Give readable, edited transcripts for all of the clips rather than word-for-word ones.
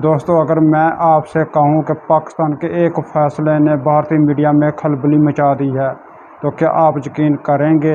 दोस्तों, अगर मैं आपसे कहूं कि पाकिस्तान के एक फ़ैसले ने भारतीय मीडिया में खलबली मचा दी है, तो क्या आप यकीन करेंगे?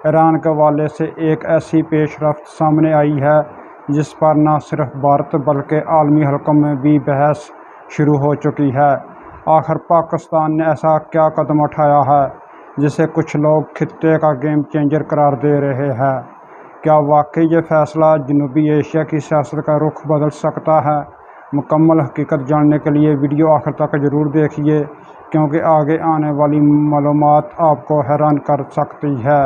ईरान के हवाले से एक ऐसी पेशरफ्त सामने आई है जिस पर न सिर्फ भारत बल्कि आलमी हलकों में भी बहस शुरू हो चुकी है। आखिर पाकिस्तान ने ऐसा क्या कदम उठाया है जिसे कुछ लोग खित्ते का गेम चेंजर करार दे रहे हैं? क्या वाकई ये फ़ैसला जनूबी एशिया की सियासत का रुख बदल सकता है? मुकम्मल हकीकत जानने के लिए वीडियो आखिर तक ज़रूर देखिए, क्योंकि आगे आने वाली मालूमात आपको हैरान कर सकती है।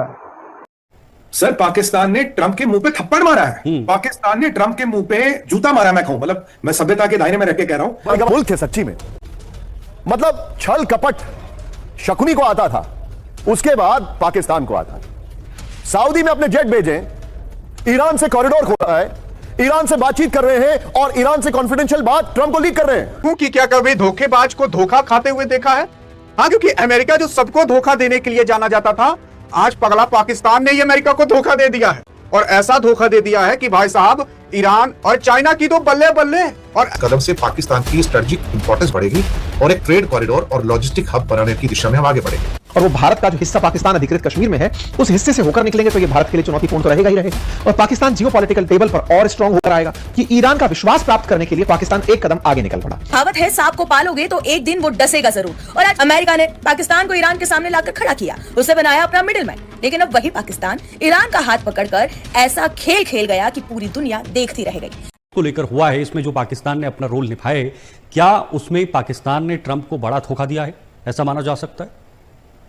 सर, पाकिस्तान ने ट्रंप के मुंह पे थप्पड़ मारा है। पाकिस्तान ने ट्रंप के मुंह पे जूता मारा। मैं कहूं, मतलब मैं सभ्यता के दायरे में रह के कह रहा हूं। मुल्क थे सच्ची में, मतलब छल कपट शकुनी को आता था, उसके बाद पाकिस्तान को आता है। सऊदी में अपने जेट भेजे, ईरान से कॉरिडोर खोला है, ईरान से बातचीत कर रहे हैं और ईरान से कॉन्फिडेंशियल बात ट्रंप को लीक कर रहे हैं। क्योंकि क्या कभी धोखेबाज को धोखा खाते हुए देखा है? हाँ, क्योंकि अमेरिका जो सबको धोखा देने के लिए जाना जाता था, आज पगला पाकिस्तान ने ही अमेरिका को धोखा दे दिया है। और ऐसा धोखा दे दिया है कि भाई साहब, ईरान और चाइना की तो बल्ले बल्ले। और कदम से पाकिस्तान की स्ट्रेटेजिक इंपॉर्टेंस बढ़ेगी और एक ट्रेड कॉरिडोर और लॉजिस्टिक हब बनाने की दिशा में हम आगे बढ़ेंगे। और वो भारत का जो हिस्सा पाकिस्तान अधिकृत कश्मीर में है, उस हिस्से से होकर निकलेंगे तो ये भारत के लिए चुनौतीपूर्ण तो रहेगा ही रहेगा। और पाकिस्तान जियोपॉलिटिकल टेबल पर और स्ट्रांग होकर आएगा कि ईरान का विश्वास प्राप्त करने के लिए पाकिस्तान एक कदम आगे निकल पड़ा। कहावत है, सांप को पालोगे तो एक दिन वो डसेगा जरूर। और आज अमेरिका ने पाकिस्तान को ईरान के सामने लाकर खड़ा किया, उसे बनाया अपना मिडिलमैन। लेकिन अब वही पाकिस्तान ईरान का हाथ पकड़कर ऐसा खेल खेल गया कि पूरी दुनिया देखती रह गई। को लेकर हुआ है, इसमें जो पाकिस्तान ने अपना रोल निभाया है, क्या उसमें पाकिस्तान ने ट्रंप को बड़ा धोखा दिया है, ऐसा माना जा सकता है?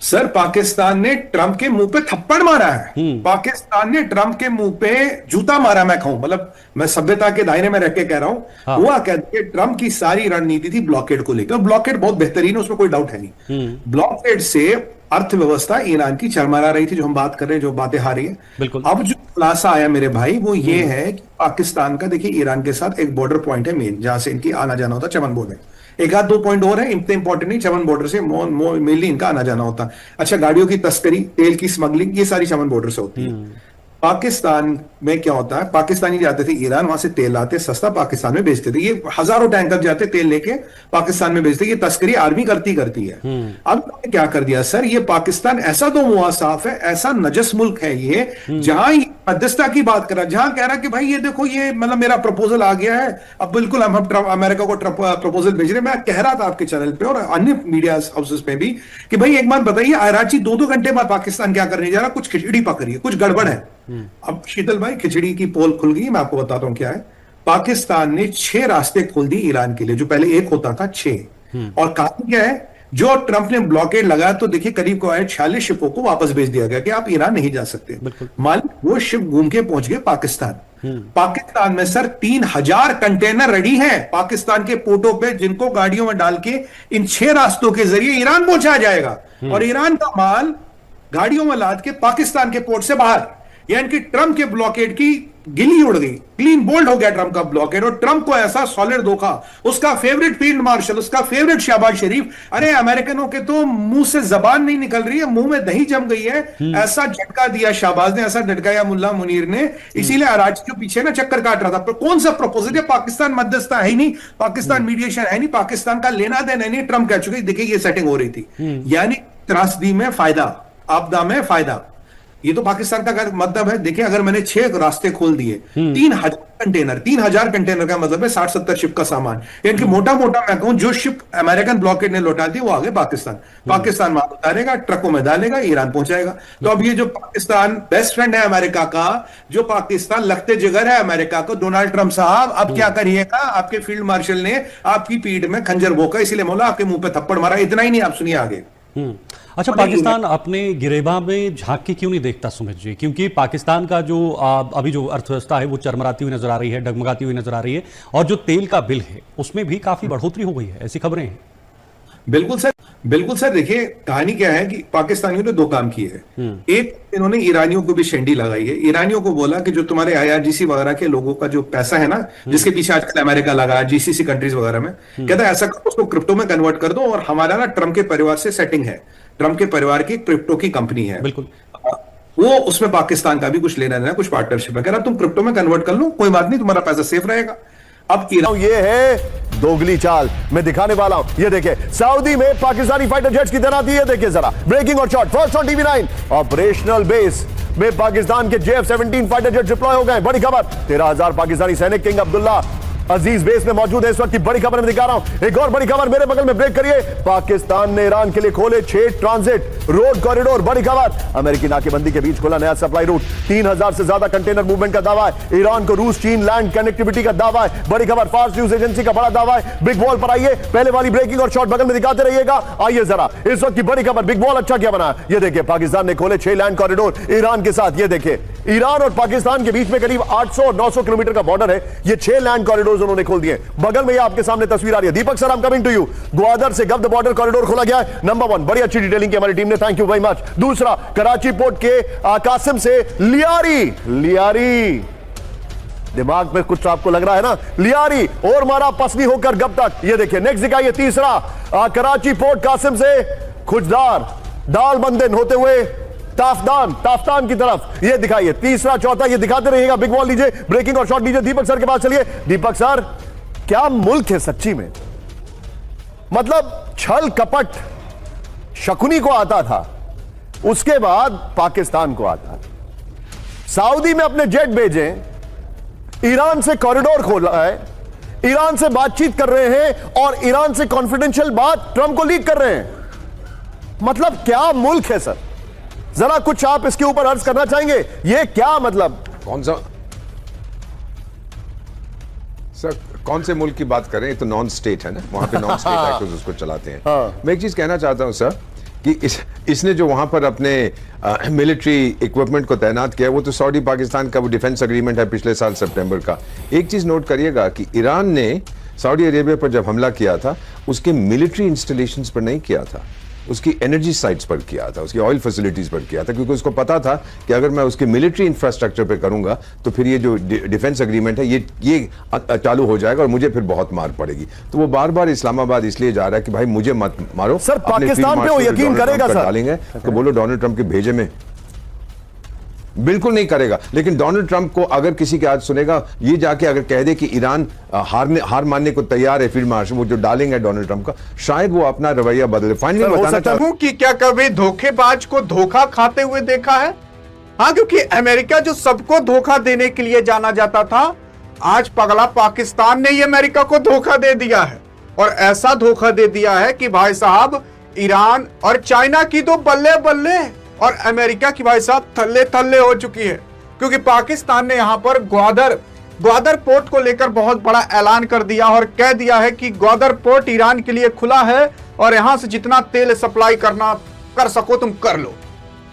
सर, पाकिस्तान ने ट्रंप के मुंह पे थप्पड़ मारा है। पाकिस्तान ने ट्रंप के मुंह पे जूता मारा। मैं कहूं, मतलब मैं सभ्यता के दायरे में रह के कह रहा हूं। हाँ। हुआ कहते ट्रंप की सारी रणनीति थी ब्लॉकेड को लेकर। ब्लॉकेड बहुत बेहतरीन है, उसमें कोई डाउट है नहीं। ब्लॉकेड से अर्थव्यवस्था ईरान की चरमरा रही थी, जो हम बात कर रहे हैं, जो बातें आ रही है। बिल्कुल। अब जो खुलासा आया मेरे भाई, वो ये है कि पाकिस्तान का, देखिए, ईरान के साथ एक बॉर्डर पॉइंट है मेन, जहां से इनकी आना जाना होता है, चमन बॉर्डर। एक आध दो पॉइंट और है, इतने इंपॉर्टेंट नहीं। चमन बॉर्डर से मेनली इनका आना जाना होता है। अच्छा, गाड़ियों की तस्करी, तेल की स्मगलिंग, ये सारी चमन बॉर्डर से होती है। पाकिस्तान में क्या होता है, पाकिस्तानी जाते थे ईरान, वहां से तेल लाते सस्ता, पाकिस्तान में बेचते थे। ये हजारों टैंकर जाते तेल लेके पाकिस्तान में बेचते। ये तस्करी आर्मी करती है। अब क्या कर दिया सर, ये पाकिस्तान ऐसा तो मुआ साफ है, ऐसा नजस मुल्क है ये, जहां मध्यस्थता की बात कर रहा है, जहां कह रहा है कि भाई ये देखो, ये मतलब मेरा प्रपोजल आ गया है, अब बिल्कुल हम अमेरिका को प्रपोजल भेज रहे हैं। मैं कह रहा था आपके चैनल पे और अन्य मीडिया हाउसेस पे भी कि भाई एक बात बताइए, आराची 2-2 घंटे बाद पाकिस्तान क्या करने जा रहा, कुछ खिचड़ी पक रही है, कुछ गड़बड़ है। अब शीतल भाई, खिचड़ी की पोल खुल गई। मैं आपको बताता हूं क्या है। पाकिस्तान ने 6 रास्ते खोल दिए ईरान के लिए, जो पहले एक होता था, 6। और कारण क्या है, जो ट्रंप ने ब्लॉकेड लगाया, तो देखिए करीब को आए 46 शिपों को वापस भेज दिया गया कि आप ईरान नहीं जा सकते। मान वो शिप घूम के पहुंच गए पाकिस्तान। पाकिस्तान में सर 3000 कंटेनर रेडी हैं पाकिस्तान के पोर्टों पे, जिनको गाड़ियों में डाल के इन 6 रास्तों के जरिए ईरान पहुंचाया जाएगा। और ईरान का माल गाड़ियों में लाद के पाकिस्तान के पोर्ट से बाहर, यानी कि ट्रंप के ब्लॉकेड की गिली उड़ गई, क्लीन बोल्ड हो गया ट्रंप का ब्लॉकेड। और ट्रंप को ऐसा सॉलिड धोखा, उसका फेवरेट फील्ड मार्शल, उसका फेवरेट शहबाज शरीफ, अरे अमेरिकनों के तो मुंह से जबान नहीं निकल रही है, मुंह में दही जम गई है। ऐसा झटका दिया शहबाज ने, ऐसा झटकाया मुल्ला मुनीर ने, इसीलिए अराची के पीछे ना चक्कर काट रहा था। पर कौन सा प्रपोजल है? पाकिस्तान मध्यस्थता है ही नहीं, पाकिस्तान मीडिएशन है नहीं, पाकिस्तान का लेना देना नहीं। ट्रंप कह चुके, देखिए ये सेटिंग हो रही थी, यानी त्रासदी में फायदा, आपदा में फायदा। ये तो पाकिस्तान का मतलब है। देखिए, अगर मैंने 6 रास्ते खोल दिए, 3000 कंटेनर का मतलब है 60-70 शिप का सामान, यानी कि मोटा मोटा मैं कहूं, जो शिप अमेरिकन ब्लॉकेड ने लौटा दी वो आगे पाकिस्तान माल उतारेगा, ट्रकों में डालेगा, ईरान पहुंचाएगा। तो अब ये जो पाकिस्तान बेस्ट फ्रेंड है अमेरिका का, जो पाकिस्तान लगते जिगर है अमेरिका को, डोनाल्ड ट्रंप साहब, अब क्या करिएगा? आपके फील्ड मार्शल ने आपकी पीठ में खंजर भोंका, इसलिए मौला आपके मुंह पे थप्पड़ मारा। इतना ही नहीं, आप सुनिए आगे। अच्छा, पाकिस्तान अपने गिरेबां में झांक के क्यों नहीं देखता सुमित जी? क्योंकि पाकिस्तान का जो अभी जो अर्थव्यवस्था है वो चरमराती हुई नजर आ रही है, डगमगाती हुई नजर आ रही है, और जो तेल का बिल है उसमें भी काफी बढ़ोतरी हो गई है, ऐसी खबरें हैं। बिल्कुल सर, देखिए कहानी क्या है कि पाकिस्तानियों ने 2 काम किए हैं। एक, इन्होंने ईरानियों को भी शेंडी लगाई है। ईरानियों को बोला कि जो तुम्हारे IRGC वगैरह के लोगों का जो पैसा है ना, जिसके पीछे आजकल अमेरिका लगा है, GCC कंट्रीज वगैरह में, कहता है ऐसा करो, उसको क्रिप्टो में कन्वर्ट कर दो, और हमारा ना ट्रंप के परिवार से सेटिंग है, ट्रंप के परिवार की क्रिप्टो की कंपनी है, बिल्कुल, वो उसमें पाकिस्तान का भी कुछ लेना देना, कुछ पार्टनरशिप है। कह रहा तुम क्रिप्टो में कन्वर्ट कर लो, कोई बात नहीं, तुम्हारा पैसा सेफ रहेगा। अब ईरान ये है दोगली चाल, मैं दिखाने वाला हूं। ये देखिए सऊदी में पाकिस्तानी फाइटर जेट्स की तैनाती, ये देखिए जरा ब्रेकिंग और shot first on TV9. Operational base में पाकिस्तान के JF-17 फाइटर जेट डिप्लॉय हो गए। बड़ी खबर, 13,000 पाकिस्तानी सैनिक किंग अब्दुल्ला अजीज बेस में मौजूद है। इस वक्त की बड़ी खबर मैं दिखा रहा हूं। एक और बड़ी खबर मेरे बगल में, ब्रेक करिए। पाकिस्तान ने ईरान के लिए खोले 6 ट्रांजिट रोड कॉरिडोर। बड़ी खबर, अमेरिकी नाकेबंदी के बीच खोला नया सप्लाई रूट। 3,000 से ज्यादा कंटेनर मूवमेंट का दावा है। ईरान को रूस चीन लैंड कनेक्टिविटी का दावा है। बड़ी खबर, फास्ट न्यूज एजेंसी का बड़ा दावा है। बिग वॉल पर आइए, पहले वाली ब्रेकिंग और शॉट बगल में दिखाते रहिएगा। आइए जरा इस वक्त की बड़ी खबर, बिग वॉल अच्छा क्या बना। ये देखिए पाकिस्तान ने खोले 6 लैंड कॉरिडोर ईरान के साथ। ये देखिए ईरान और पाकिस्तान के बीच में करीब 800 और 900 किलोमीटर का बॉर्डर है। ये 6 लैंड कॉरिडोर उन्होंने खोल दिए। बगल में ये आपके सामने तस्वीर आ रही है। Deepak sir, I am coming to you. Gwadar से गब्द बॉर्डर कॉरिडोर खोला गया है। नंबर 1, बड़ी अच्छी डिटेलिंग की हमारी टीम ने, थैंक यू वेरी मच। दूसरा, कराची पोर्ट के कासिम से लियारी, दिमाग में कुछ आपको लग रहा है ना, लियारी और मारा पसनी होकर गब तक। ये देखिए नेक्स्ट दिखाइए। तीसरा, कराची पोर्ट कासिम से खुजदार दाल बंदन होते हुए ताफ्तान की तरफ, ये दिखाइए। तीसरा, चौथा, ये दिखाते रहिएगा। बिग वॉल लीजिए, ब्रेकिंग और शॉट लीजिए। दीपक सर के पास चलिए। दीपक सर, क्या मुल्क है सच्ची में। मतलब छल कपट शकुनी को आता था, उसके बाद पाकिस्तान को आता है। सऊदी में अपने जेट भेजे, ईरान से कॉरिडोर खोला है, ईरान से बातचीत कर रहे हैं और ईरान से कॉन्फिडेंशियल बात ट्रंप को लीक कर रहे हैं। मतलब क्या मुल्क है सर, जरा कुछ आप इसके ऊपर अर्ज करना चाहेंगे। ये क्या मतलब, कौन सा सर, कौन से मुल्क की बात करें, ये तो नॉन स्टेट है ना, वहां पे नॉन स्टेट एक्टर्स उसको चलाते हैं। मैं एक चीज कहना चाहता हूं सर कि इसने जो वहां पर अपने मिलिट्री इक्विपमेंट को तैनात किया, वो तो सऊदी पाकिस्तान का वो डिफेंस एग्रीमेंट है पिछले साल सितंबर का। एक चीज नोट करिएगा कि ईरान ने सऊदी अरेबिया पर जब हमला किया था, उसके मिलिट्री इंस्टॉलेशंस पर नहीं किया था, उसकी एनर्जी साइट्स पर किया था, उसकी ऑयल फैसिलिटीज पर किया था, क्योंकि उसको पता था कि अगर मैं उसके मिलिट्री इंफ्रास्ट्रक्चर पे करूंगा तो फिर ये जो डिफेंस एग्रीमेंट है ये चालू हो जाएगा और मुझे फिर बहुत मार पड़ेगी। तो वो बार बार इस्लामाबाद इसलिए जा रहा है कि भाई मुझे मत मारो। सर पाकिस्तान पे वो यकीन करेगा सर, डालेंगे तो बोलो डोनाल्ड ट्रंप के भेजे में बिल्कुल नहीं करेगा। लेकिन डोनाल्ड ट्रंप को अगर किसी की आज सुनेगा, ये जाके अगर कह दे कि ईरान हार मानने को तैयार है, फिर मार्च वो जो डालेंगे डोनाल्ड ट्रंप का, शायद वो अपना रवैया बदले। फाइनली बताना चाहूं कि क्या कभी धोखेबाज को धोखा खाते हुए देखा है? हाँ, क्योंकि अमेरिका जो सबको धोखा देने के लिए जाना जाता था, आज पगला पाकिस्तान ने ही अमेरिका को धोखा दे दिया है। और ऐसा धोखा दे दिया है कि भाई साहब ईरान और चाइना की तो बल्ले बल्ले और अमेरिका की भाई साहब थल्ले थल्ले हो चुकी है। क्योंकि पाकिस्तान ने यहां पर ग्वादर पोर्ट को लेकर बहुत बड़ा ऐलान कर दिया और कह दिया है कि ग्वादर पोर्ट ईरान के लिए खुला है और यहां से जितना तेल सप्लाई कर सको तुम कर लो।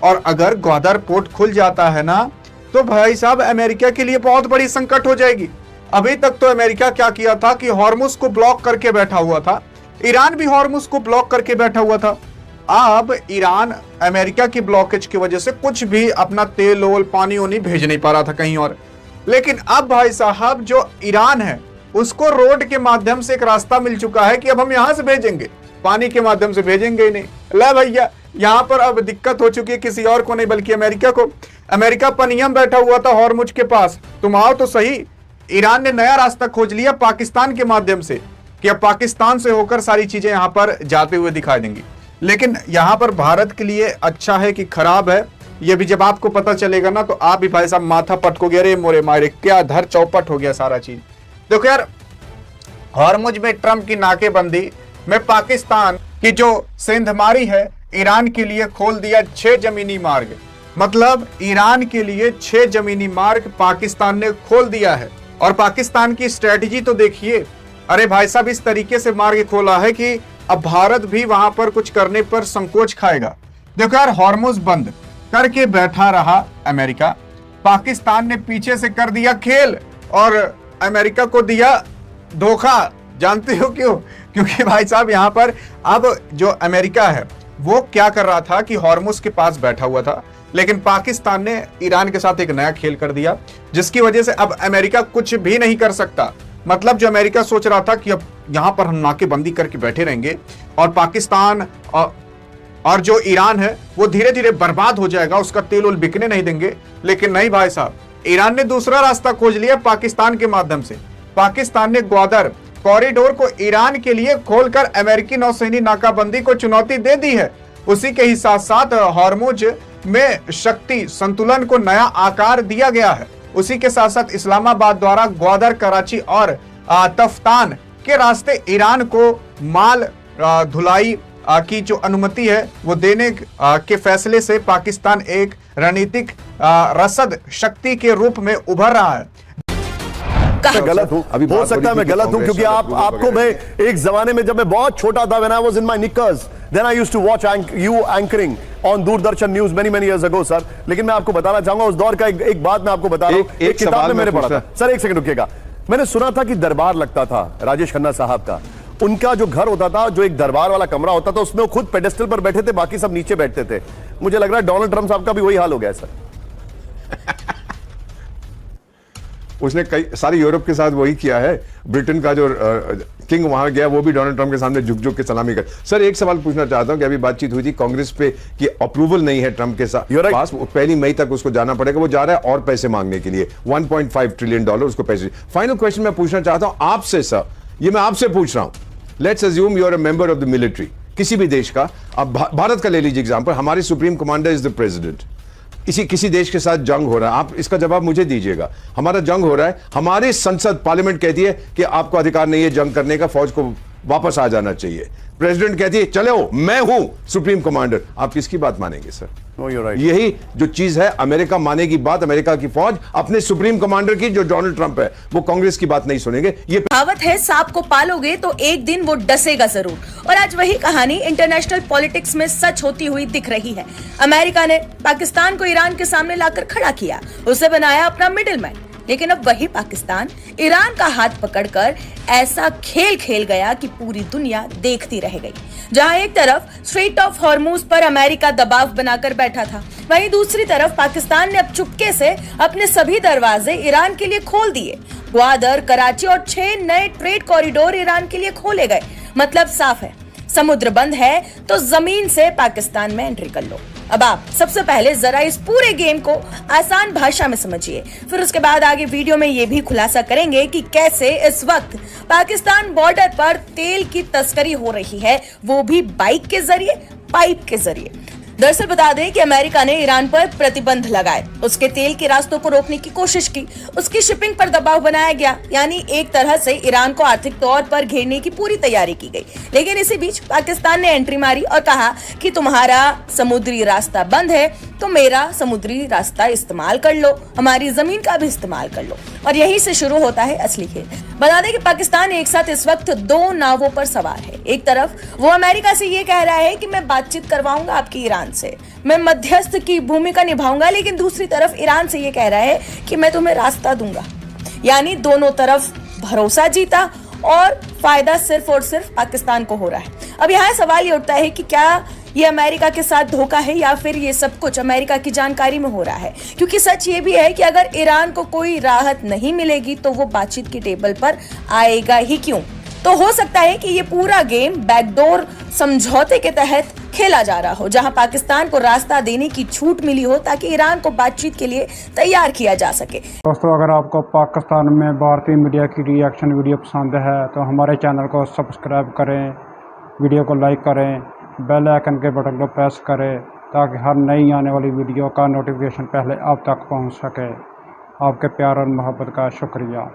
और अगर ग्वादर पोर्ट खुल जाता है ना, तो भाई साहब अमेरिका के लिए बहुत बड़ी संकट हो जाएगी। अभी तक तो अमेरिका क्या किया था कि हॉर्मुज को ब्लॉक करके बैठा हुआ था, ईरान भी हॉर्मुज को ब्लॉक करके बैठा हुआ था। अब ईरान अमेरिका की ब्लॉकेज की वजह से कुछ भी अपना तेल ओल पानी ओनी भेज नहीं पा रहा था कहीं और। लेकिन अब भाई साहब जो ईरान है उसको रोड के माध्यम से एक रास्ता मिल चुका है कि अब हम यहां से भेजेंगे, पानी के माध्यम से भेजेंगे ही नहीं। ले भैया, यहां पर अब दिक्कत हो चुकी है किसी और को नहीं बल्कि अमेरिका को। अमेरिका पनियम बैठा हुआ था हॉर्मुज के पास, तुम आओ तो सही। ईरान ने नया रास्ता खोज लिया पाकिस्तान के माध्यम से कि अब पाकिस्तान से होकर सारी चीजें यहां पर जाते हुए दिखाई देंगी। लेकिन यहां पर भारत के लिए अच्छा है कि खराब है, ये भी जब आपको पता चलेगा ना, तो आप भी भाई साहब माथा पटकोगे, अरे मोरे मारे क्या धर चौपट हो गया सारा चीज। देखो यार, हॉर्मुज में ट्रंप की नाकेबंदी में पाकिस्तान की जो सेंधमारी है, ईरान के लिए खोल दिया 6 जमीनी मार्ग। मतलब ईरान के लिए 6 जमीनी मार्ग पाकिस्तान ने खोल दिया है। और पाकिस्तान की स्ट्रेटजी तो देखिए, अरे भाई साहब इस तरीके से मार्ग खोला है कि अब भारत भी वहां पर कुछ करने पर संकोच खाएगा। देखो यार, हॉर्मुज बंद करके बैठा रहा अमेरिका, पाकिस्तान ने पीछे से कर दिया खेल और अमेरिका को दिया धोखा। जानते हो क्यों? क्योंकि भाई साहब यहां पर अब जो अमेरिका है वो क्या कर रहा था कि हॉर्मुज के पास बैठा हुआ था, लेकिन पाकिस्तान ने ईरान के साथ एक नया खेल कर दिया, जिसकी वजह से अब अमेरिका कुछ भी नहीं कर सकता। मतलब जो अमेरिका सोच रहा था कि अब यहां पर हम नाकेबंदी करके बैठे रहेंगे और पाकिस्तान और जो ईरान है वो धीरे धीरे बर्बाद हो जाएगा, उसका तेल उल बिकने नहीं देंगे। लेकिन नहीं भाई साहब, ईरान ने दूसरा रास्ता खोज लिया पाकिस्तान के माध्यम से पाकिस्तान ने ग्वादर कॉरिडोर को ईरान के लिए खोलकर अमेरिकी नौसेनी नाकाबंदी को चुनौती दे दी है। उसी के ही साथ साथ हॉर्मुज में शक्ति संतुलन को नया आकार दिया गया है। उसी के साथ साथ इस्लामाबाद द्वारा ग्वादर, कराची और तफ्तान के रास्ते ईरान को माल ढुलाई की जो अनुमति है वो देने के फैसले से पाकिस्तान एक रणनीतिक रसद शक्ति के रूप में उभर रहा है। मैं गलत हूं, अभी हो सकता है मैं गलत हूं, क्योंकि आपको मैं एक जमाने में जब मैं बहुत छोटा था, when I was in my knickers, then I used to watch you anchoring on Doordarshan news many years ago, sir. लेकिन मैं आपको बताना चाहूंगा उस दौर का एक बात मैं आपको बता रहा हूं, एक किताब में मैंने पढ़ा था। सर एक सेकंड रुकिएगा। मैंने सुना था कि दरबार लगता था राजेश खन्ना साहब का, उनका जो घर होता था, जो एक दरबार वाला कमरा होता था, उसमें वो खुद पेडेस्टल पर बैठे थे, बाकी सब नीचे बैठते थे। मुझे लग रहा है डोनाल्ड ट्रंप साहब का भी वही हाल हो गया है सर। उसने कई सारी यूरोप के साथ वही किया है। ब्रिटेन का जो किंग वहां गया वो भी डोनाल्ड ट्रंप के सामने झुक के सलामी कर। सर एक सवाल पूछना चाहता हूं कि अभी बातचीत हुई थी कांग्रेस पे कि अप्रूवल नहीं है ट्रंप के साथ पास, 1 मई तक उसको जाना पड़ेगा। वो जा रहा है और पैसे मांगने के लिए, $1.5 ट्रिलियन उसको पैसे। फाइनल क्वेश्चन मैं पूछना चाहता हूं आपसे सर, ये मैं आपसे पूछ रहा हूं। Let's assume you are a member of the military किसी भी देश का। अब भारत का ले लीजिए एग्जांपल, हमारे supreme commander is the president. किसी देश के साथ जंग हो रहा है, आप इसका जवाब मुझे दीजिएगा। हमारा जंग हो रहा है, हमारी संसद पार्लियामेंट कहती है कि आपको अधिकार नहीं है जंग करने का, फौज को वापस आ जाना चाहिए। प्रेसिडेंट कहती है चलो मैं हूं सुप्रीम कमांडर, आप किसकी बात मानेंगे सर? यही जो चीज है, अमेरिका मानेगी बात, अमेरिका की फौज अपने सुप्रीम कमांडर की, जो डोनाल्ड ट्रंप है, वो कांग्रेस की बात नहीं सुनेंगे। ये कहावत है, सांप को पालोगे तो एक दिन वो डसेगा जरूर। और आज वही कहानी इंटरनेशनल पॉलिटिक्स में सच होती हुई दिख रही है। अमेरिका ने पाकिस्तान को ईरान के सामने लाकर खड़ा किया, उसे बनाया अपना मिडिलमैन। लेकिन अब वही पाकिस्तान ईरान का हाथ पकड़कर ऐसा खेल खेल गया कि पूरी दुनिया देखती रह गई। जहां एक तरफ स्ट्रेट ऑफ हॉर्मुज पर अमेरिका दबाव बनाकर बैठा था, वहीं दूसरी तरफ पाकिस्तान ने अब चुपके से अपने सभी दरवाजे ईरान के लिए खोल दिए। ग्वादर, कराची और 6 नए ट्रेड कॉरिडोर ईरान के लिए खोले गए। मतलब साफ है, समुद्र बंद है तो जमीन से पाकिस्तान में एंट्री कर लो। अब आप सबसे पहले जरा इस पूरे गेम को आसान भाषा में समझिए, फिर उसके बाद आगे वीडियो में ये भी खुलासा करेंगे कि कैसे इस वक्त पाकिस्तान बॉर्डर पर तेल की तस्करी हो रही है, वो भी बाइक के जरिए, पाइप के जरिए। दरअसल बता दें कि अमेरिका ने ईरान पर प्रतिबंध लगाए, उसके तेल के रास्तों को रोकने की कोशिश की, उसकी शिपिंग पर दबाव बनाया गया, यानी एक तरह से ईरान को आर्थिक तौर पर घेरने की पूरी तैयारी की गई। लेकिन इसी बीच पाकिस्तान ने एंट्री मारी और कहा कि तुम्हारा समुद्री रास्ता बंद है तो मेरा समुद्री रास्ता इस्तेमाल कर लो, हमारी जमीन का भी इस्तेमाल कर लो। और यहीं से शुरू होता है असली खेल। बता दें कि पाकिस्तान एक साथ इस वक्त 2 नावों पर सवार है। एक तरफ वो अमेरिका से ये कह रहा है कि मैं बातचीत करवाऊंगा आपकी ईरान से, मैं मध्यस्थ की भूमिका निभाऊंगा, लेकिन दूसरी तरफ ईरान से ये कह रहा है कि मैं तुम्हें रास्ता दूंगा। यानी दोनों तरफ भरोसा जीता और फायदा सिर्फ और सिर्फ पाकिस्तान को हो रहा है। अब यहाँ सवाल ये उठता है कि क्या ये अमेरिका के साथ धोखा है या फिर ये सब कुछ अमेरिका की जानकारी में हो रहा है? क्योंकि सच ये भी है कि अगर ईरान को कोई राहत नहीं मिलेगी तो वो बातचीत की टेबल पर आएगा ही क्यों? तो हो सकता है कि ये पूरा गेम बैकडोर समझौते के तहत खेला जा रहा हो, जहां पाकिस्तान को रास्ता देने की छूट मिली हो ताकि ईरान को बातचीत के लिए तैयार किया जा सके। दोस्तों, अगर आपको पाकिस्तान में भारतीय मीडिया की रिएक्शन वीडियो पसंद है तो हमारे चैनल को सब्सक्राइब करें, वीडियो को लाइक करें, बेल आइकन के बटन को प्रेस करें ताकि हर नई आने वाली वीडियो का नोटिफिकेशन पहले आप तक पहुंच सके। आपके प्यार और मोहब्बत का शुक्रिया।